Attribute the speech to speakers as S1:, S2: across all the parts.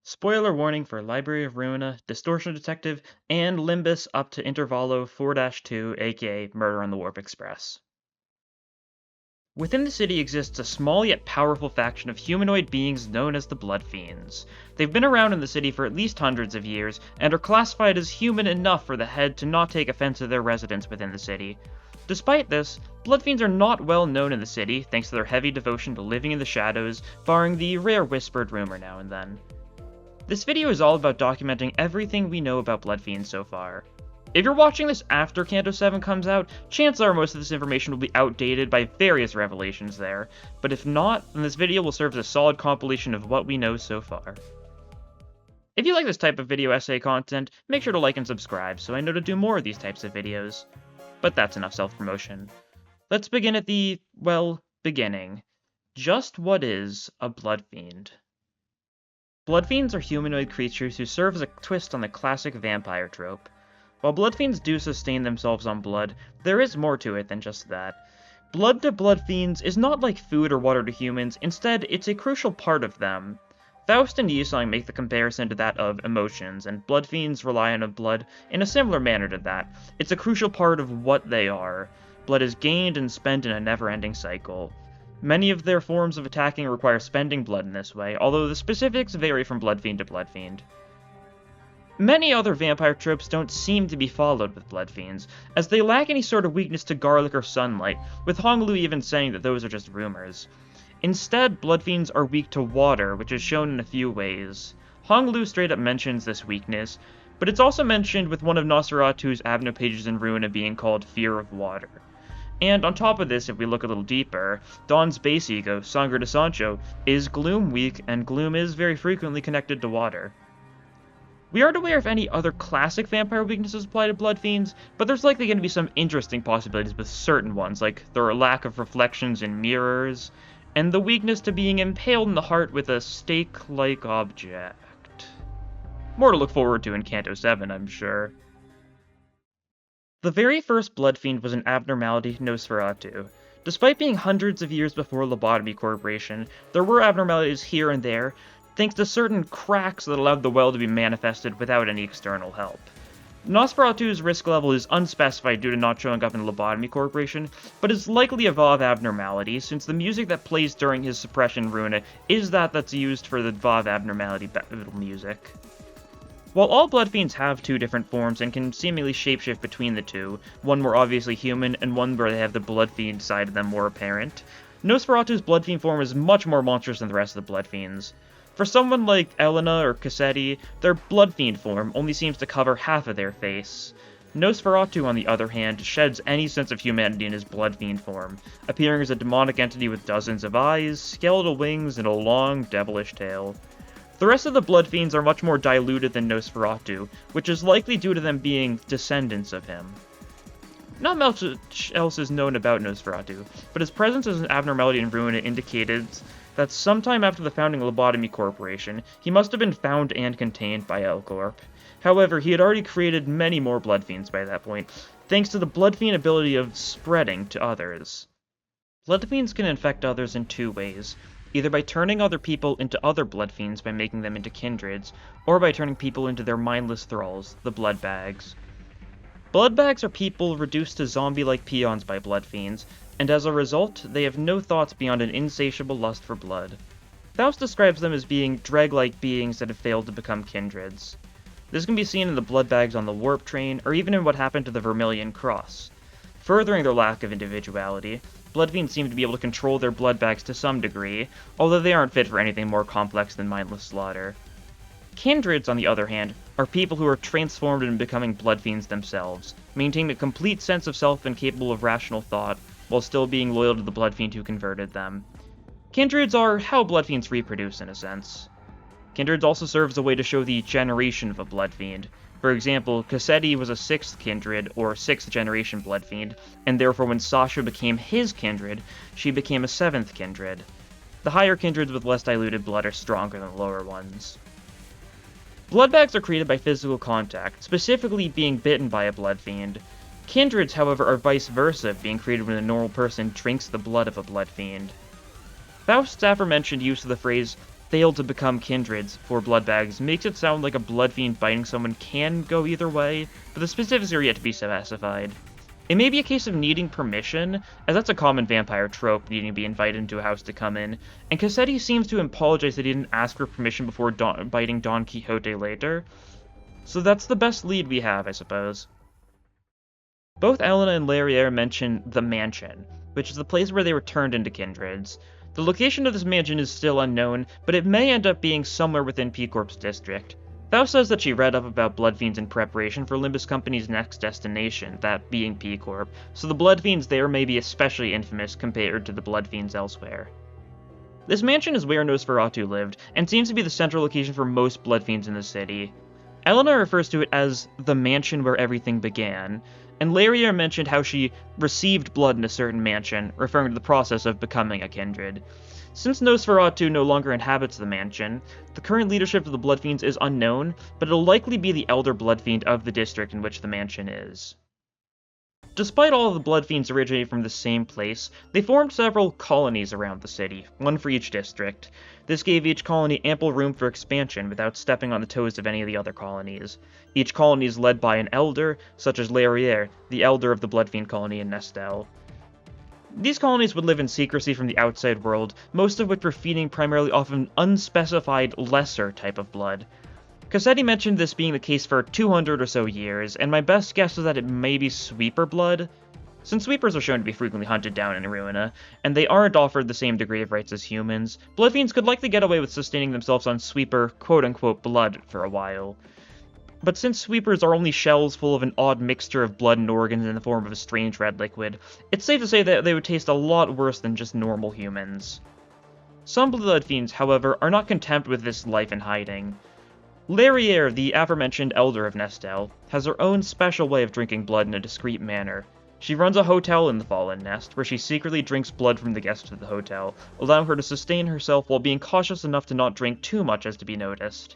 S1: Spoiler warning for Library of Ruina, Distortion Detective, and Limbus up to Intervalo 4-2, aka Murder on the Warp Express. Within the city exists a small yet powerful faction of humanoid beings known as the Bloodfiends. They've been around in the city for at least hundreds of years, and are classified as human enough for the head to not take offense to their residence within the city. Despite this, Bloodfiends are not well known in the city, thanks to their heavy devotion to living in the shadows, barring the rare whispered rumor now and then. This video is all about documenting everything we know about Bloodfiends so far. If you're watching this after Canto 7 comes out, chances are most of this information will be outdated by various revelations there, but if not, then this video will serve as a solid compilation of what we know so far. If you like this type of video essay content, make sure to like and subscribe so I know to do more of these types of videos. But that's enough self-promotion. Let's begin at the, well, beginning. Just what is a Bloodfiend? Bloodfiends are humanoid creatures who serve as a twist on the classic vampire trope. While Bloodfiends do sustain themselves on blood, there is more to it than just that. Blood to Bloodfiends is not like food or water to humans, instead it's a crucial part of them. Faust and Yisong make the comparison to that of emotions, and Bloodfiends rely on blood in a similar manner to that. It's a crucial part of what they are. Blood is gained and spent in a never-ending cycle. Many of their forms of attacking require spending blood in this way, although the specifics vary from Bloodfiend to Bloodfiend. Many other vampire tropes don't seem to be followed with Bloodfiends, as they lack any sort of weakness to garlic or sunlight, with Honglu even saying that those are just rumors. Instead, Bloodfiends are weak to water, which is shown in a few ways. Honglu straight up mentions this weakness, but it's also mentioned with one of Nosferatu's Abno pages in Ruina being called Fear of Water. And on top of this, if we look a little deeper, Dawn's base ego, Sangre de Sancho, is gloom weak, and gloom is very frequently connected to water. We aren't aware of any other classic vampire weaknesses applied to Bloodfiends, but there's likely going to be some interesting possibilities with certain ones, like their lack of reflections in mirrors, and the weakness to being impaled in the heart with a stake-like object. More to look forward to in Canto 7, I'm sure. The very first Bloodfiend was an abnormality Nosferatu. Despite being hundreds of years before Lobotomy Corporation, there were abnormalities here and there, thanks to certain cracks that allowed the well to be manifested without any external help. Nosferatu's risk level is unspecified due to not showing up in Lobotomy Corporation, but is likely a Vav abnormality, since the music that plays during his suppression runa is that's used for the Vav abnormality battle music. While all Bloodfiends have two different forms and can seemingly shapeshift between the two, one more obviously human and one where they have the Bloodfiend side of them more apparent, Nosferatu's Bloodfiend form is much more monstrous than the rest of the Bloodfiends. For someone like Elena or Kyote, their Bloodfiend form only seems to cover half of their face. Nosferatu, on the other hand, sheds any sense of humanity in his Bloodfiend form, appearing as a demonic entity with dozens of eyes, skeletal wings, and a long, devilish tail. The rest of the Bloodfiends are much more diluted than Nosferatu, which is likely due to them being descendants of him. Not much else is known about Nosferatu, but his presence as an abnormality in Ruina indicated that sometime after the founding of Lobotomy Corporation, he must have been found and contained by L-Corp. However, he had already created many more Bloodfiends by that point, thanks to the Bloodfiend ability of spreading to others. Bloodfiends can infect others in two ways, either by turning other people into other Bloodfiends by making them into kindreds, or by turning people into their mindless thralls, the Bloodbags. Bloodbags are people reduced to zombie-like peons by Bloodfiends, and as a result, they have no thoughts beyond an insatiable lust for blood. Faust describes them as being dreg-like beings that have failed to become kindreds. This can be seen in the Bloodbags on the Warp Train, or even in what happened to the Vermilion Cross. Furthering their lack of individuality, Bloodfiends seem to be able to control their Bloodbags to some degree, although they aren't fit for anything more complex than mindless slaughter. Kindreds, on the other hand, are people who are transformed into becoming Bloodfiends themselves, maintaining a complete sense of self and capable of rational thought, while still being loyal to the Bloodfiend who converted them. Kindreds are how Bloodfiends reproduce, in a sense. Kindreds also serve as a way to show the generation of a Bloodfiend. For example, Kyote was a 6th Kindred, or 6th generation Bloodfiend, and therefore when Sasha became his Kindred, she became a 7th Kindred. The higher Kindreds with less diluted blood are stronger than the lower ones. Bloodbags are created by physical contact, specifically being bitten by a Bloodfiend. Kindreds, however, are vice versa, being created when a normal person drinks the blood of a Bloodfiend. Faust's aforementioned use of the phrase, failed to become kindreds for blood bags makes it sound like a Bloodfiend biting someone can go either way, but the specifics are yet to be specified. It may be a case of needing permission, as that's a common vampire trope, needing to be invited into a house to come in, and Kyote seems to apologize that he didn't ask for permission before biting Don Quixote later. So that's the best lead we have, I suppose. Both Elena and Laurier mention the mansion, which is the place where they were turned into kindreds. The location of this mansion is still unknown, but it may end up being somewhere within P-Corp's district. Thou says that she read up about Bloodfiends in preparation for Limbus Company's next destination, that being P-Corp, so the Bloodfiends there may be especially infamous compared to the Bloodfiends elsewhere. This mansion is where Nosferatu lived, and seems to be the central location for most Bloodfiends in the city. Elena refers to it as the mansion where everything began, and Laurier mentioned how she received blood in a certain mansion, referring to the process of becoming a kindred. Since Nosferatu no longer inhabits the mansion, the current leadership of the Bloodfiends is unknown, but it'll likely be the elder Bloodfiend of the district in which the mansion is. Despite all of the Bloodfiends originating from the same place, they formed several colonies around the city, one for each district. This gave each colony ample room for expansion without stepping on the toes of any of the other colonies. Each colony is led by an elder, such as Laurier, the elder of the Bloodfiend colony in Nestel. These colonies would live in secrecy from the outside world, most of which were feeding primarily off an unspecified, lesser type of blood. Kyote mentioned this being the case for 200 or so years, and my best guess is that it may be sweeper blood. Since sweepers are shown to be frequently hunted down in Ruina, and they aren't offered the same degree of rights as humans, Bloodfiends could likely get away with sustaining themselves on sweeper quote-unquote blood for a while. But since sweepers are only shells full of an odd mixture of blood and organs in the form of a strange red liquid, it's safe to say that they would taste a lot worse than just normal humans. Some Bloodfiends, however, are not content with this life in hiding. Laurier, the aforementioned elder of Nestel, has her own special way of drinking blood in a discreet manner. She runs a hotel in the Fallen Nest, where she secretly drinks blood from the guests of the hotel, allowing her to sustain herself while being cautious enough to not drink too much as to be noticed.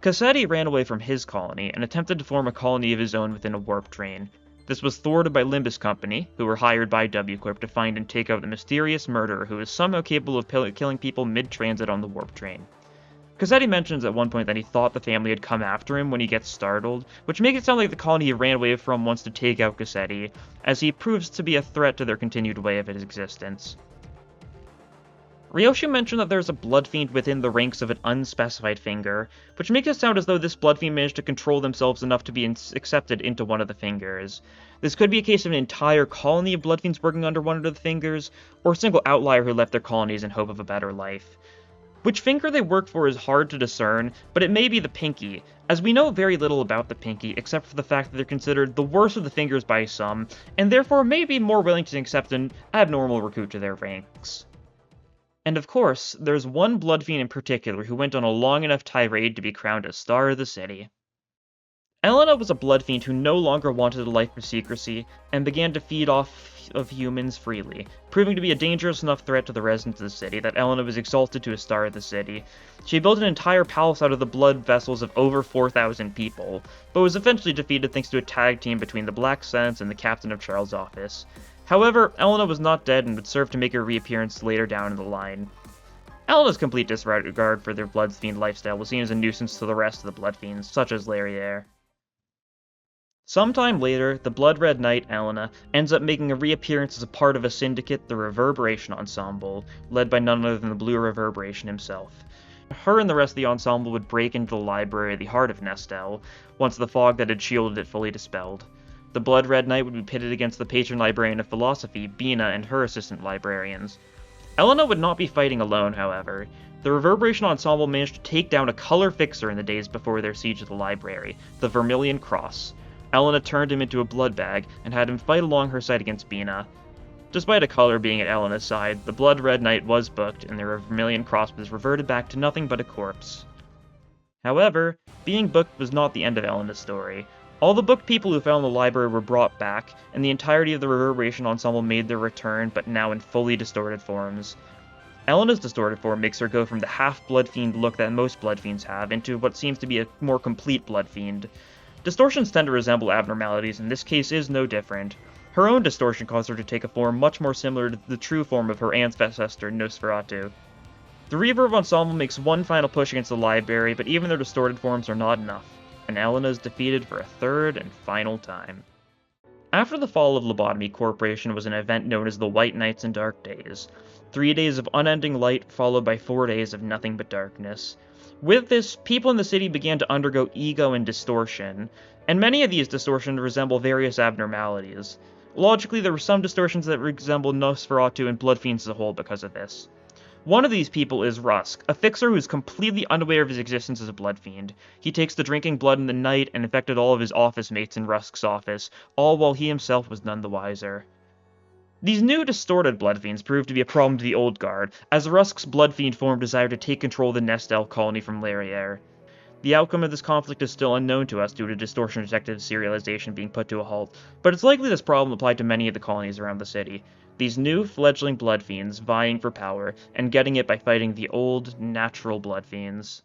S1: Kyote ran away from his colony and attempted to form a colony of his own within a warp train. This was thwarted by Limbus Company, who were hired by W Corp to find and take out the mysterious murderer who is somehow capable of killing people mid-transit on the warp train. Kyote mentions at one point that he thought the family had come after him when he gets startled, which makes it sound like the colony he ran away from wants to take out Kyote, as he proves to be a threat to their continued way of his existence. Ryoshi mentioned that there's a Bloodfiend within the ranks of an unspecified finger, which makes it sound as though this Bloodfiend managed to control themselves enough to be accepted into one of the fingers. This could be a case of an entire colony of Bloodfiends working under one of the fingers, or a single outlier who left their colonies in hope of a better life. Which finger they work for is hard to discern, but it may be the pinky, as we know very little about the pinky except for the fact that they're considered the worst of the fingers by some, and therefore may be more willing to accept an abnormal recruit to their ranks. And of course, there's one Bloodfiend in particular who went on a long enough tirade to be crowned as star of the city. Elena was a Bloodfiend who no longer wanted a life of secrecy, and began to feed off of humans freely, proving to be a dangerous enough threat to the residents of the city that Elena was exalted to a star of the city. She built an entire palace out of the blood vessels of over 4,000 people, but was eventually defeated thanks to a tag team between the Black Sense and the captain of Charles' office. However, Elena was not dead and would serve to make her reappearance later down in the line. Elena's complete disregard for their Bloodfiend lifestyle was seen as a nuisance to the rest of the Bloodfiends, such as Laurier. Sometime later, the Blood Red Knight, Elena, ends up making a reappearance as a part of a syndicate, the Reverberation Ensemble, led by none other than the Blue Reverberation himself. Her and the rest of the ensemble would break into the library at the heart of Nestel, once the fog that had shielded it fully dispelled. The Blood Red Knight would be pitted against the patron librarian of philosophy, Bina, and her assistant librarians. Elena would not be fighting alone, however. The Reverberation Ensemble managed to take down a color fixer in the days before their siege of the library, the Vermilion Cross. Elena turned him into a blood bag, and had him fight along her side against Bina. Despite a color being at Elena's side, the Blood Red Knight was booked, and the Vermilion Cross was reverted back to nothing but a corpse. However, being booked was not the end of Elena's story. All the booked people who fell in the library were brought back, and the entirety of the Reverberation Ensemble made their return, but now in fully distorted forms. Elena's distorted form makes her go from the half-Bloodfiend look that most Bloodfiends have, into what seems to be a more complete Bloodfiend. Distortions tend to resemble abnormalities, and this case is no different. Her own distortion caused her to take a form much more similar to the true form of her ancestor, Nosferatu. The Rebirth Ensemble makes one final push against the library, but even their distorted forms are not enough, and Elena is defeated for a third and final time. After the fall of Lobotomy Corporation was an event known as the White Nights and Dark Days. 3 days of unending light followed by 4 days of nothing but darkness. With this, people in the city began to undergo ego and distortion, and many of these distortions resemble various abnormalities. Logically, there were some distortions that resemble Nosferatu and Bloodfiends as a whole because of this. One of these people is Rusk, a fixer who is completely unaware of his existence as a Bloodfiend. He takes to drinking blood in the night and infected all of his office mates in Rusk's office, all while he himself was none the wiser. These new distorted Bloodfiends proved to be a problem to the Old Guard, as Rusk's Bloodfiend form desired to take control of the Nestel colony from Larriere. The outcome of this conflict is still unknown to us due to Distortion Detective serialization being put to a halt, but it's likely this problem applied to many of the colonies around the city. These new fledgling Bloodfiends vying for power, and getting it by fighting the old, natural Bloodfiends.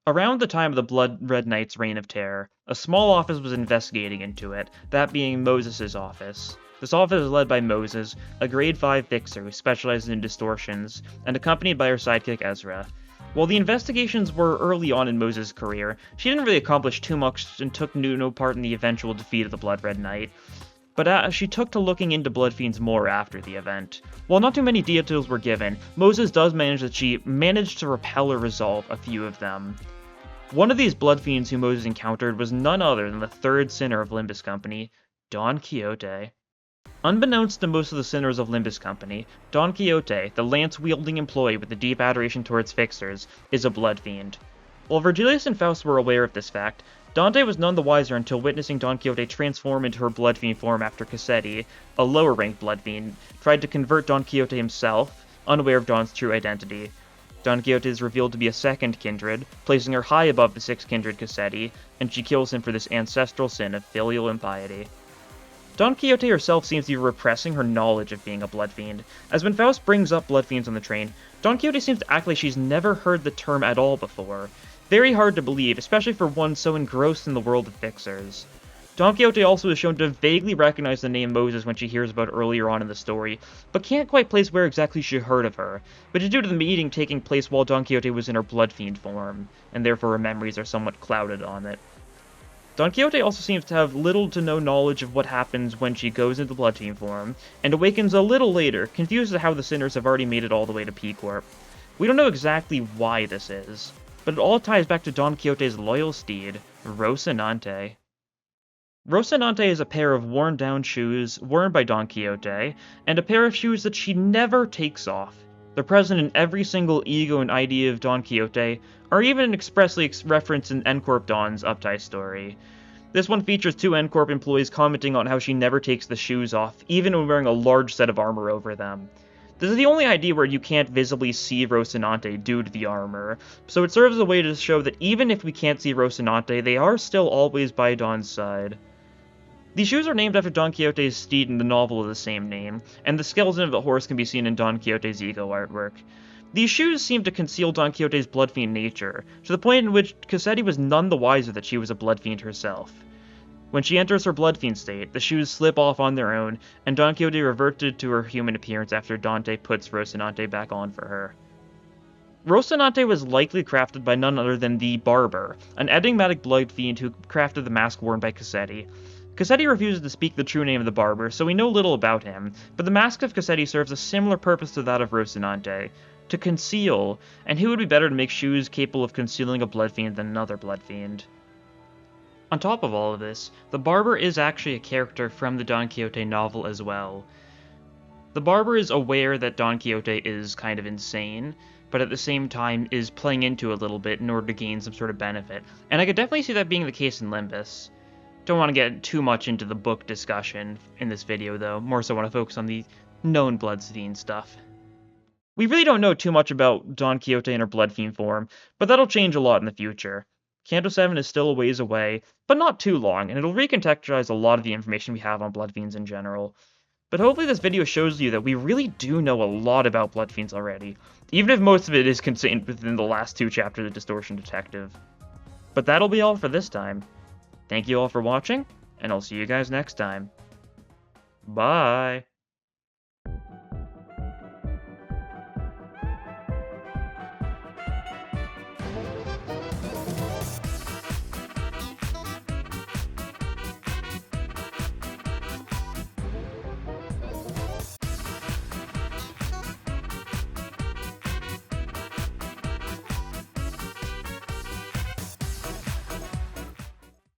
S1: Around the time of the Blood Red Knight's reign of terror, a small office was investigating into it, that being Moses' office. This office is led by Moses, a grade 5 fixer who specializes in distortions, and accompanied by her sidekick Ezra. While the investigations were early on in Moses' career, she didn't really accomplish too much and took no part in the eventual defeat of the Blood Red Knight. But she took to looking into Bloodfiends more after the event. While not too many details were given, Moses does manage that she managed to repel or resolve a few of them. One of these Bloodfiends who Moses encountered was none other than the third sinner of Limbus Company, Don Kyote. Unbeknownst to most of the sinners of Limbus Company, Don Kyote, the lance-wielding employee with a deep adoration towards fixers, is a Bloodfiend. While Virgilius and Faust were aware of this fact, Dante was none the wiser until witnessing Don Quixote transform into her Bloodfiend form after Cassetti, a lower-ranked Bloodfiend, tried to convert Don Quixote himself, unaware of Don's true identity. Don Quixote is revealed to be a second kindred, placing her high above the sixth kindred Cassetti, and she kills him for this ancestral sin of filial impiety. Don Quixote herself seems to be repressing her knowledge of being a Bloodfiend, as when Faust brings up Bloodfiends on the train, Don Quixote seems to act like she's never heard the term at all before. Very hard to believe, especially for one so engrossed in the world of fixers. Don Quixote also is shown to vaguely recognize the name Moses when she hears about it earlier on in the story, but can't quite place where exactly she heard of her, which is due to the meeting taking place while Don Quixote was in her Bloodfiend form, and therefore her memories are somewhat clouded on it. Don Quixote also seems to have little to no knowledge of what happens when she goes into Bloodfiend form, and awakens a little later, confused at how the sinners have already made it all the way to P-Corp. We don't know exactly why this is, but it all ties back to Don Quixote's loyal steed, Rosinante. Rosinante is a pair of worn-down shoes worn by Don Quixote, and a pair of shoes that she never takes off. They're present in every single ego and idea of Don Quixote, or even expressly referenced in N-Corp Don's Uptie story. This one features 2 N-Corp employees commenting on how she never takes the shoes off, even when wearing a large set of armor over them. This is the only idea where you can't visibly see Rosinante due to the armor, so it serves as a way to show that even if we can't see Rosinante, they are still always by Don's side. These shoes are named after Don Quixote's steed in the novel of the same name, and the skeleton of the horse can be seen in Don Quixote's ego artwork. These shoes seem to conceal Don Quixote's Bloodfiend nature, to the point in which Cassetti was none the wiser that she was a Bloodfiend herself. When she enters her Bloodfiend state, the shoes slip off on their own, and Don Quixote reverted to her human appearance after Dante puts Rosinante back on for her. Rosinante was likely crafted by none other than the Barber, an enigmatic Bloodfiend who crafted the mask worn by Cassetti. Cassetti refuses to speak the true name of the Barber, so we know little about him, but the mask of Cassetti serves a similar purpose to that of Rosinante, to conceal, and who would be better to make shoes capable of concealing a Bloodfiend than another Bloodfiend? On top of all of this, the Barber is actually a character from the Don Quixote novel as well. The Barber is aware that Don Quixote is kind of insane, but at the same time is playing into it a little bit in order to gain some sort of benefit, and I could definitely see that being the case in Limbus. Don't want to get too much into the book discussion in this video though, more so want to focus on the known Bloodfiend stuff. We really don't know too much about Don Quixote in her Bloodfiend form, but that'll change a lot in the future. Canto 7 is still a ways away, but not too long, and it'll recontextualize a lot of the information we have on Bloodfiends in general. But hopefully this video shows you that we really do know a lot about Bloodfiends already, even if most of it is contained within the last 2 chapters of Distortion Detective. But that'll be all for this time. Thank you all for watching, and I'll see you guys next time. Bye!